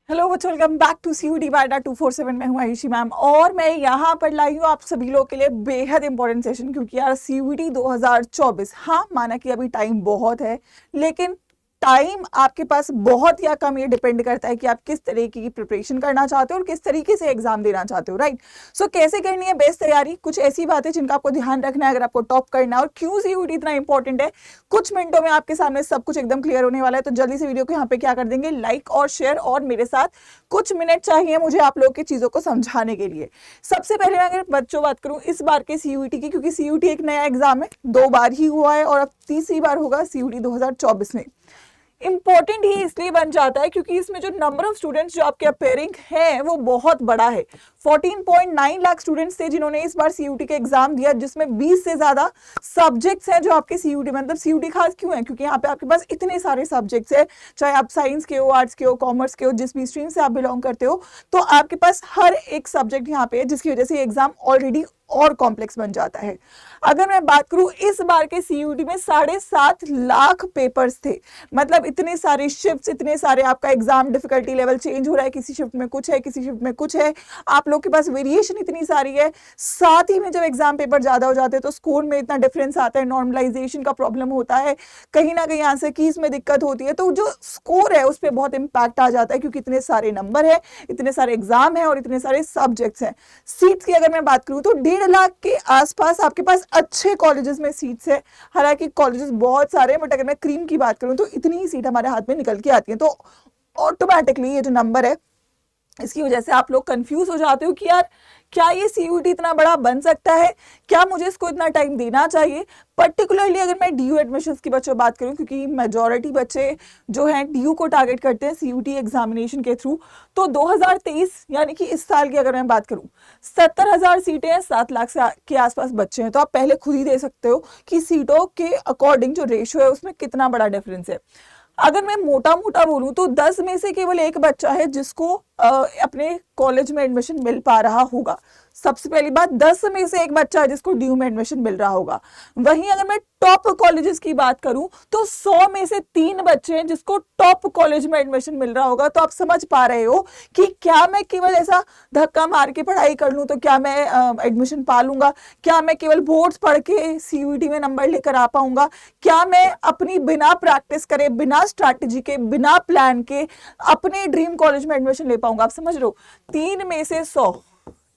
Hello बच्चों, welcome back to CUET by 247। मैं हूँ आयुषी मैम और मैं यहाँ पर लाई हूँ आप सभी लोगों के लिए बेहद इंपॉर्टेंट सेशन, क्योंकि यार CUET 2024, हाँ माना कि अभी टाइम बहुत है, लेकिन टाइम आपके पास बहुत या कम, ये डिपेंड करता है कि आप किस तरीके की प्रिपरेशन करना चाहते हो और किस तरीके से एग्जाम देना चाहते हो, राइट। सो कैसे करनी है बेस्ट तैयारी, कुछ ऐसी बातें जिनका आपको ध्यान रखना है अगर आपको टॉप करना है, और क्यों CUET इतना इंपॉर्टेंट है। कुछ मिनटों में आपके सामने सब कुछ एकदम क्लियर होने वाला है, तो जल्दी से वीडियो को यहाँ पे क्या कर देंगे, लाइक और शेयर, और मेरे साथ कुछ मिनट चाहिए मुझे आप लोगों की चीजों को समझाने के लिए। सबसे पहले मैं अगर बच्चों बात करूं इस बार के CUET की, क्योंकि CUET एक नया एग्जाम है, 2 बार ही हुआ है और अब तीसरी बार होगा CUET 2024 में। इंपॉर्टेंट ही इसलिए बन जाता है क्योंकि इसमें जो नंबर ऑफ स्टूडेंट्स जो आपके अपेयरिंग है वो बहुत बड़ा है। 14.9 लाख स्टूडेंट्स थे जिन्होंने इस बार CUET का एग्जाम दिया, जिसमें 20 से ज्यादा सब्जेक्ट्स हैं जो आपके CUET में, मतलब CUET खास क्यों है, क्योंकि यहाँ पे आपके पास इतने सारे सब्जेक्ट्स हैं, चाहे आप साइंस के हो, आर्ट्स के हो, कॉमर्स के हो, जिस भी स्ट्रीम से आप बिलोंग करते हो, तो आपके पास हर एक सब्जेक्ट यहाँ पे है, जिसकी वजह से एग्जाम ऑलरेडी और कॉम्प्लेक्स बन जाता है। अगर मैं बात करूं इस बार के CUET में 7.5 लाख पेपर्स थे, मतलब इतने सारे शिफ्ट्स, इतने सारे आपका एग्जाम डिफिकल्टी लेवल चेंज हो रहा है, किसी शिफ्ट में कुछ है, किसी शिफ्ट में कुछ है, आप लोग के पास वेरिएशन इतनी सारी है। साथ ही में जब एग्जाम पेपर ज्यादा हो जाते हैं तो स्कोर में इतना डिफरेंस आता है, नॉर्मलाइजेशन का प्रॉब्लम होता है, कहीं ना कहीं आंसर कीज में दिक्कत होती है, तो जो स्कोर है उस पर बहुत इंपैक्ट आ जाता है, क्योंकि इतने सारे नंबर है, इतने सारे एग्जाम है और इतने सारे सब्जेक्ट्स हैं। सीट्स की अगर मैं बात करूं तो 1.5 लाख के आसपास आपके पास अच्छे कॉलेजेस में सीट्स है। हालांकि कॉलेजेस बहुत सारे, बट अगर मैं क्रीम की बात करूं तो इतनी ही सीट हमारे हाथ में निकल के आती है, तो ऑटोमेटिकली ये जो नंबर है इसकी वजह से आप लोग कंफ्यूज हो जाते हो कि यार क्या ये CUET इतना बड़ा बन सकता है, क्या मुझे इसको इतना टाइम देना चाहिए। पर्टिकुलरली अगर मैं DU एडमिशंस की बच्चों बात करूं, क्योंकि मेजॉरिटी बच्चे जो हैं DU को टारगेट करते हैं CUET एग्जामिनेशन के थ्रू, तो 2023 यानी कि इस साल की अगर मैं बात करूं 70,000 सीटें हैं, 7 लाख से के आसपास बच्चे हैं, तो आप पहले खुद ही दे सकते हो कि सीटों के अकॉर्डिंग जो रेशियो है उसमें कितना बड़ा डिफरेंस है। अगर मैं मोटा मोटा बोलूं तो 10 में से केवल एक बच्चा है जिसको अपने कॉलेज में एडमिशन मिल पा रहा होगा। सबसे पहली बात, 10 में से एक बच्चा है जिसको DU में एडमिशन मिल रहा होगा। वहीं अगर मैं टॉप कॉलेजेस की बात करूं तो 100 में से 3 बच्चे हैं जिसको टॉप कॉलेज में एडमिशन मिल रहा होगा। तो आप समझ पा रहे हो कि क्या मैं केवल ऐसा धक्का मार के पढ़ाई कर लूं तो क्या मैं एडमिशन पा लूंगा, क्या मैं केवल बोर्ड्स पढ़ के CUET में नंबर लेकर आ पाऊंगा, क्या मैं अपनी बिना प्रैक्टिस करे, बिना स्ट्रैटेजी के, बिना प्लान के अपने ड्रीम कॉलेज में एडमिशन ले पाऊंगा। आप समझ रहे हो, 3 में से 100,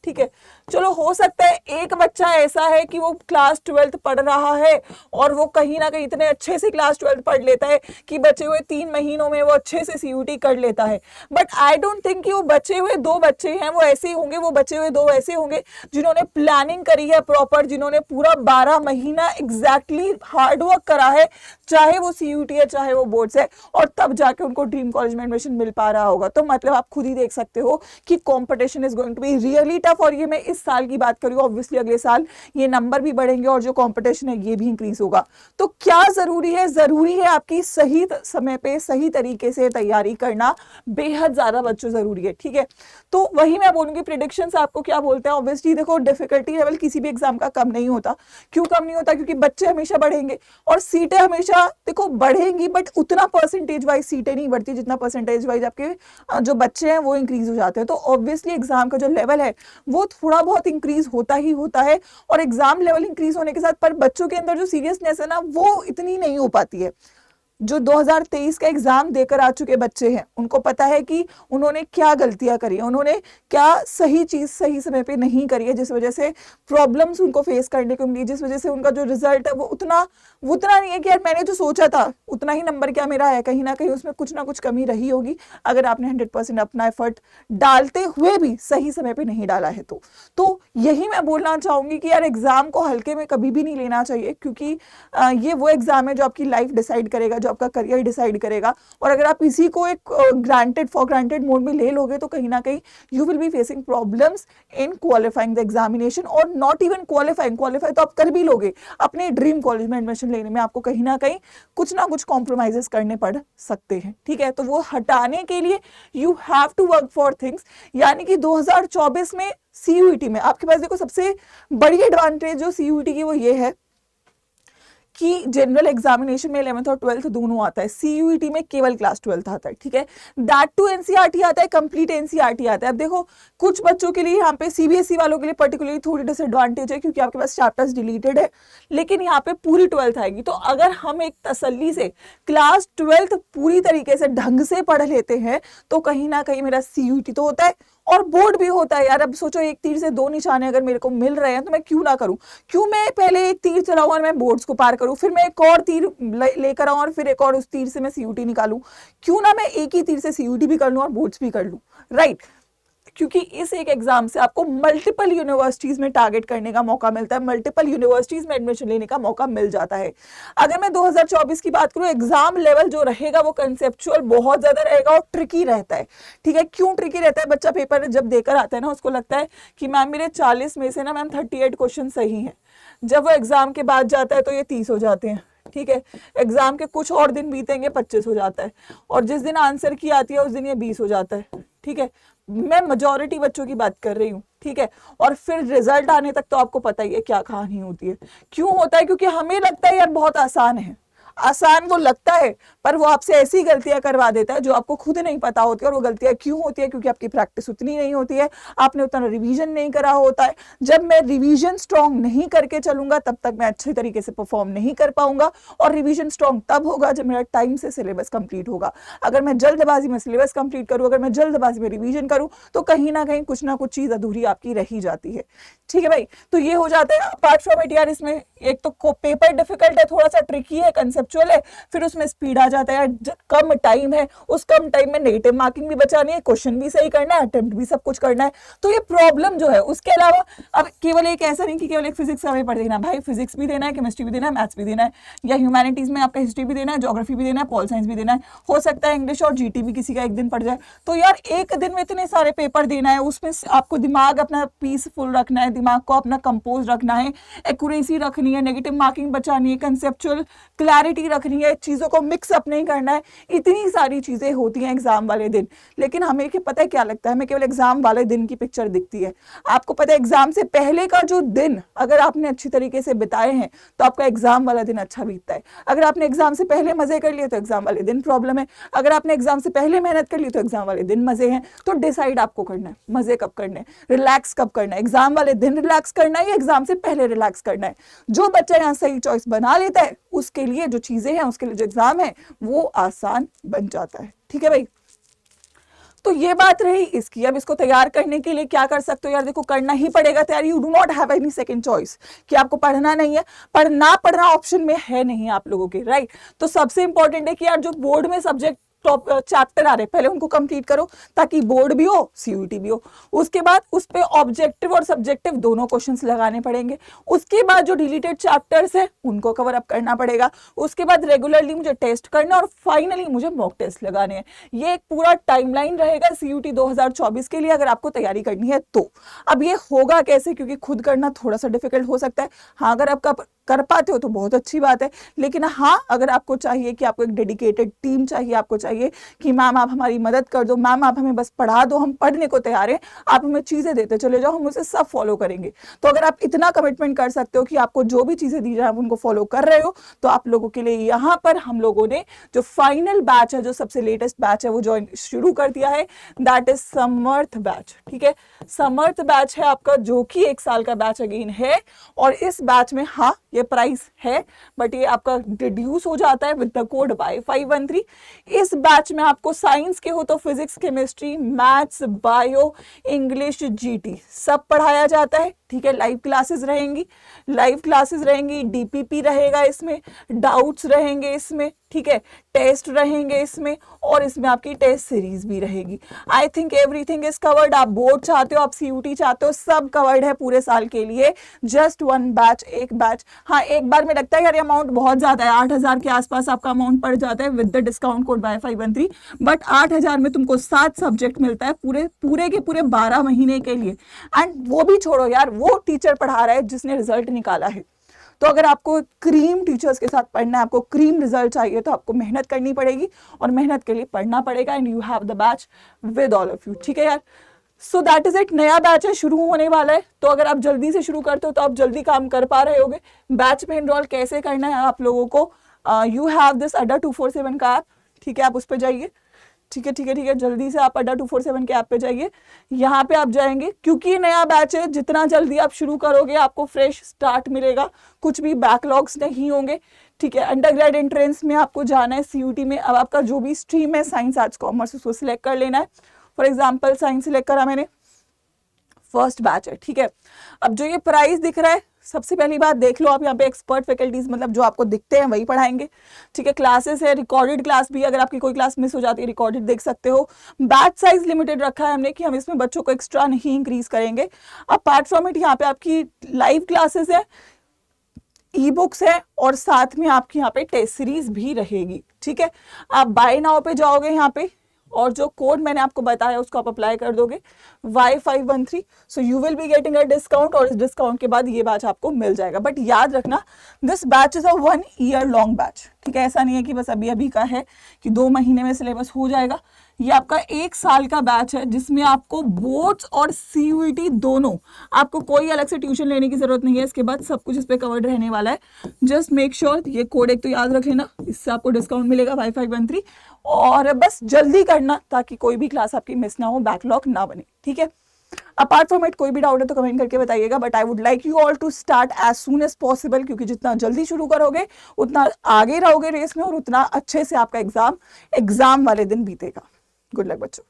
ठीक है। चलो हो सकता है एक बच्चा ऐसा है कि वो क्लास 12th पढ़ रहा है और वो कहीं ना कहीं इतने अच्छे से क्लास 12th पढ़ लेता है कि बचे हुए 3 महीनों में वो अच्छे से CUET कर लेता है। बट आई डोंट थिंक कि वो बचे हुए 2 बच्चे हैं वो ऐसे ही होंगे, वो बचे हुए 2 ऐसे होंगे जिन्होंने प्लानिंग करी है प्रॉपर, जिन्होंने पूरा 12 महीना एग्जैक्टली हार्डवर्क करा है, चाहे वो CUET है चाहे वो बोर्ड्स है, और तब जाके उनको ड्रीम कॉलेज में एडमिशन मिल पा रहा होगा। तो मतलब आप खुद ही देख सकते हो कि competition is going to be really tough. और ये मैं इस साल की बात करूँ, ऑब्वियसली अगले साल ये नंबर भी बढ़ेंगे और जो कंपटीशन है ये भी इंक्रीज होगा। तो क्या जरूरी है, जरूरी है आपकी सही समय पे सही तरीके से तैयारी करना, बेहद ज्यादा बच्चों जरूरी है, ठीक है। तो वही मैं बोलूंगी, प्रिडिक्शंस आपको क्या बोलते हैं। ऑब्वियसली देखो, डिफिकल्टी लेवल किसी भी एग्जाम का कम नहीं होता। क्यों कम नहीं होता, क्योंकि बच्चे हमेशा बढ़ेंगे और सीटें हमेशा देखो बढ़ेंगी, बट उतना परसेंटेज वाइज सीटें नहीं बढ़ती जितना परसेंटेज वाइज आपके जो बच्चे हैं वो इंक्रीज हो जाते हैं। तो ऑब्वियसली एग्जाम का जो लेवल है वो थोड़ा बहुत इंक्रीज होता ही होता है, और एग्जाम लेवल इंक्रीज होने के साथ पर बच्चों के अंदर जो सीरियसनेस है ना वो इतनी नहीं हो पाती है। जो 2023 का एग्जाम देकर आ चुके बच्चे हैं उनको पता है कि उन्होंने क्या गलतियां करी है, उन्होंने क्या सही चीज सही समय पे नहीं करी है, जिस वजह से प्रॉब्लम्स उनको फेस करने को मिली, जिस वजह से उनका जो रिजल्ट है वो उतना नहीं है कि यार मैंने जो सोचा था उतना ही नंबर क्या मेरा है, कहीं ना कहीं उसमें कुछ ना कुछ कमी रही होगी अगर आपने 100% अपना एफर्ट डालते हुए भी सही समय पे नहीं डाला है। तो यही मैं बोलना चाहूंगी कि यार एग्जाम को हल्के में कभी भी नहीं लेना चाहिए, क्योंकि ये वो एग्जाम है जो आपकी लाइफ डिसाइड करेगा, जो आपका करियर डिसाइड करेगा। और अगर आप इसी को एक फॉर ग्रांटेड मोड में ले लोगे तो कहीं ना कहीं you will be facing problems in qualifying the examination, और नॉट इवन क्वालिफाई तो आप कर भी लोगे, अपने ड्रीम कॉलेज में एडमिशन लेने में आपको कहीं ना कुछ कॉम्प्रोमाइजेस करने पड़ सकते हैं, ठीक है। तो वो हटाने के लिए you have to work for things, यानी कि 2024 में CUET में आपके पास देखो सबसे बड़ी एडवांटेज जो CUET की वो ये है कि जनरल एग्जामिनेशन में 11th और 12th दोनों आता है, CUET में केवल क्लास 12th आता है, ठीक है। दैट टू NCERT आता है, कंप्लीट NCERT आता है। अब देखो कुछ बच्चों के लिए यहाँ पे CBSE वालों के लिए पर्टिकुलरली थोड़ी डिसएडवांटेज है क्योंकि आपके पास चैप्टर्स डिलीटेड है, लेकिन यहाँ पे पूरी 12th आएगी। तो अगर हम एक तसल्ली से क्लास 12th पूरी तरीके से ढंग से पढ़ लेते हैं तो कहीं ना कहीं मेरा CUET तो होता है और बोर्ड भी होता है यार। अब सोचो एक तीर से दो निशाने अगर मेरे को मिल रहे हैं तो मैं क्यों ना करूं, क्यों मैं पहले एक तीर चलाऊं और मैं बोर्ड्स को पार करूं, फिर मैं एक और तीर लेकर आऊं और फिर एक और उस तीर से मैं CUET निकालूं, क्यों ना मैं एक ही तीर से CUET भी कर लूं और बोर्ड्स भी कर लूं, राइट। क्योंकि इस एक एग्जाम से आपको मल्टीपल यूनिवर्सिटीज में टारगेट करने का मौका मिलता है, मल्टीपल यूनिवर्सिटीज में एडमिशन लेने का मौका मिल जाता है। अगर मैं 2024 की बात करूं, एग्जाम लेवल जो रहेगा वो कंसेप्चुअल बहुत ज्यादा रहेगा और ट्रिकी रहता है, ठीक है। क्यों ट्रिकी रहता है, बच्चा पेपर जब देकर आता है ना उसको लगता है कि मैम मेरे 40 में से ना मैम 38 क्वेश्चन सही हैं। जब वो एग्जाम के बाद जाता है तो ये 30 हो जाते हैं, ठीक है। एग्जाम के कुछ और दिन बीतेंगे 25 हो जाता है, और जिस दिन आंसर की आती है उस दिन ये 20 हो जाता है, ठीक है। मैं मेजॉरिटी बच्चों की बात कर रही हूँ, ठीक है। और फिर रिजल्ट आने तक तो आपको पता ही है क्या कहानी होती है। क्यों होता है, क्योंकि हमें लगता है यार बहुत आसान है, आसान वो लगता है, पर वो आपसे ऐसी गलतियां करवा देता है जो आपको खुद नहीं पता होती है। और वो गलतियां क्यों होती है, क्योंकि आपकी प्रैक्टिस उतनी नहीं होती है, आपने उतना रिवीजन नहीं करा होता है। जब मैं रिवीजन स्ट्रॉन्ग नहीं करके चलूंगा तब तक मैं अच्छे तरीके से परफॉर्म नहीं कर पाऊंगा, और रिवीजन स्ट्रॉन्ग तब होगा जब मेरा टाइम से सिलेबस कंप्लीट होगा। अगर मैं जल्दबाजी में सिलेबस कंप्लीट करूं, अगर मैं जल्दबाजी में रिवीजन करूं, तो कहीं ना कहीं कुछ ना कुछ चीज अधूरी आपकी रही जाती है, ठीक है भाई। तो ये हो जाता है। अपार्ट फ्रॉम इट यार, इसमें एक तो पेपर डिफिकल्ट है, थोड़ा सा ट्रिकी है, कंसेप्चुअल है, फिर उसमें स्पीड आ जाता है यार, कम टाइम है, उस कम टाइम में नेगेटिव मार्किंग भी बचानी है, क्वेश्चन भी सही करना है, अटेम्प्ट भी सब कुछ करना है। तो ये प्रॉब्लम जो है, उसके अलावा अब केवल एक ऐसा नहीं कि केवल एक फिजिक्स का पेपर देना, भाई फिजिक्स भी देना है, केमिस्ट्री भी देना है, मैथ्स भी देना है, या ह्यूमैनिटीज में आपका हिस्ट्री भी देना है, ज्योग्राफी भी देना है, पॉल साइंस भी देना है, हो सकता है इंग्लिश और GT भी किसी का एक दिन पड़ जाए। तो यार एक दिन में इतने सारे पेपर देना है, उसमें आपको दिमाग अपना पीसफुल रखना है, दिमाग को अपना कंपोज रखना है, एक्यूरेसी रखनी है, नेगेटिव मार्किंग बचानी है, कंसेप्चुअल क्लैरिटी रखनी है, चीजों को मिक्स अप नहीं करना है। इतनी सारी चीजें होती हैं एग्जाम वाले दिन। लेकिन हमें क्या पता है क्या लगता है, हमें केवल एग्जाम वाले दिन की पिक्चर दिखती है। आपको पता है एग्जाम से पहले का जो दिन अगर आपने अच्छी तरीके से बिताए हैं तो आपका एग्जाम वाला दिन अच्छा बीतता है। अगर आपने एग्जाम से पहले मजे कर लिए तो एग्जाम वाले दिन प्रॉब्लम है, अगर आपने एग्जाम से पहले मेहनत कर ली तो एग्जाम वाले दिन मजे हैं। तो डिसाइड आपको करना है मजे कब करने, रिलैक्स कब करना है, एग्जाम वाले दिन रिलैक्स करना है या एग्जाम से पहले रिलैक्स करना है। जो बच्चा यहाँ सही चॉइस बना लेता है उसके लिए जो चीजें हैं, उसके लिए जो एग्जाम है वो आसान बन जाता है, ठीक है भाई। तो ये बात रही इसकी। अब इसको तैयार करने के लिए क्या कर सकते हो यार, देखो करना ही पड़ेगा तैयारी। You do not have any second choice कि आपको पढ़ना नहीं है, पढ़ना ऑप्शन में है नहीं आप लोगों के, राइट। तो सबसे इंपॉर्टेंट है कि यार जो बोर्ड में सब्जेक्ट टॉप चैप्टर आ रहे पहले उनको कंप्लीट करो, ताकि बोर्ड भी हो CUET भी हो। उसके बाद उस पे ऑब्जेक्टिव और सब्जेक्टिव दोनों क्वेश्चंस लगाने पड़ेंगे। उसके बाद जो डिलीटेड चैप्टर्स है उनको कवर अप करना पड़ेगा। उसके बाद रेगुलरली मुझे टेस्ट करना और फाइनली मुझे मॉक टेस्ट लगाने हैं। ये एक पूरा टाइमलाइन रहेगा CUET 2024 के लिए, अगर आपको तैयारी करनी है तो। अब ये होगा कैसे, क्योंकि खुद करना थोड़ा सा डिफिकल्ट हो सकता है। हाँ, अगर आप कर पाते हो तो बहुत अच्छी बात है, लेकिन हाँ अगर आपको चाहिए कि आपको एक डेडिकेटेड टीम चाहिए, आपको चाहिए कि मैम आप हमारी मदद कर दो, मैम आप हमें बस पढ़ा दो, हम पढ़ने को तैयार हैं, आप हमें चीजें देते चले जाओ, हम उसे सब फॉलो करेंगे। तो अगर आप इतना कमिटमेंट कर सकते हो कि आपको जो भी चीजें दी जाए आप उनको फॉलो कर रहे हो, तो आप लोगों के लिए यहाँ पर हम लोगों ने जो फाइनल बैच है, जो सबसे लेटेस्ट बैच है, वो ज्वाइन शुरू कर दिया है। दैट इज समर्थ बैच, ठीक है। समर्थ बैच है आपका, जो कि 1 साल का बैच अगेन है। और इस बैच में हाँ ये प्राइस है, बट ये आपका रिड्यूस हो जाता है विद द कोड Y513। इस बैच में आपको साइंस के हो तो physics, chemistry, maths, bio, English, GT सब पढ़ाया जाता है, ठीक है। लाइव क्लासेस रहेंगी, DPP रहेगा इसमें, डाउट्स रहेंगे इसमें, ठीक है, टेस्ट रहेंगे इसमें, और इसमें आपकी टेस्ट सीरीज भी रहेगी। I think everything is covered. आप बोर्ड चाहते हो, आप CUET चाहते हो, सब कवर्ड है पूरे साल के लिए। जस्ट वन बैच, एक बैच। हाँ, एक बार में लगता है यार अमाउंट बहुत ज्यादा है, 8,000 के आसपास आपका अमाउंट पड़ जाता है with the discount code Y513। But 8,000 में तुमको 7 सब्जेक्ट मिलता है पूरे के पूरे 12 महीने के लिए। एंड वो भी छोड़ो यार, वो टीचर पढ़ा रहा है जिसने रिजल्ट निकाला है। तो अगर आपको क्रीम टीचर्स के साथ पढ़ना है, आपको क्रीम रिजल्ट चाहिए, तो आपको मेहनत करनी पड़ेगी और मेहनत के लिए पढ़ना पड़ेगा। And you have the batch with all of you, ठीक है यार। सो दैट इज इट, नया बैच है, शुरू होने वाला है। तो अगर आप जल्दी से शुरू करते हो तो आप जल्दी काम कर पा रहे होगे। बैच में एनरोल कैसे करना है आप लोगों को, यू हैव दिस अड्डा 247 का ऐप, ठीक है, आप उस पर जाइए। ठीक है ठीक है ठीक है, जल्दी से आप अड्डा 247 के ऐप पे जाइए। यहाँ पे आप जाएंगे, क्योंकि ये नया बैच है, जितना जल्दी आप शुरू करोगे आपको फ्रेश स्टार्ट मिलेगा, कुछ भी बैकलॉग्स नहीं होंगे। ठीक है, अंडर ग्रेड एंट्रेंस में आपको जाना है CUT में। अब आपका जो भी स्ट्रीम है, साइंस आर्ट्स कॉमर्स, उसको सिलेक्ट कर लेना है। फॉर एग्जाम्पल साइंस सिलेक्ट करा मैंने, फर्स्ट बैच है। ठीक है, अब जो ये प्राइस दिख रहा है, सबसे पहली बात देख लो आप, यहाँ पे एक्सपर्ट फैकल्टीज मतलब जो आपको दिखते हैं वही पढ़ाएंगे। ठीक है, क्लासेस है, रिकॉर्डेड क्लास भी, अगर आपकी कोई क्लास मिस हो जाती है रिकॉर्डेड देख सकते हो। बैच साइज लिमिटेड रखा है हमने कि हम इसमें बच्चों को एक्स्ट्रा नहीं इंक्रीज करेंगे। अपार्ट फ्रॉम इट यहाँ पे आपकी लाइव क्लासेस है, ई बुक्स है, और साथ में आपकी यहाँ पे टेस्ट सीरीज भी रहेगी। ठीक है, आप बाय नाउ पे जाओगे यहाँ पे, और जो कोड मैंने आपको बताया उसको आप अप्लाई कर दोगे Y513, so you will be getting a discount, और इस डिस्काउंट के बाद ये बैच आपको मिल जाएगा। बट याद रखना, this batch is a 1 year long batch. ठीक है, ऐसा नहीं है कि बस अभी अभी का है कि 2 महीने में सिलेबस हो जाएगा। ये आपका 1 साल का बैच है, जिसमें आपको बोर्ड्स और CUET दोनों, आपको कोई अलग से ट्यूशन लेने की जरूरत नहीं है। इसके बाद सब कुछ इस पे कवर्ड रहने वाला है। जस्ट मेक श्योर ये कोड एक तो याद रख लेना, इससे आपको डिस्काउंट मिलेगा Y513, और बस जल्दी करना ताकि कोई भी क्लास आपकी मिस ना हो, बैकलॉग ना बने। ठीक है, अपार्ट फ्रॉम इट कोई भी डाउट है तो कमेंट करके बताइएगा, but I would like you all to start as soon as possible, क्योंकि जितना जल्दी शुरू करोगे उतना आगे रहोगे रेस में, और उतना अच्छे से आपका एग्जाम वाले दिन बीतेगा। गुड लक बच्चों।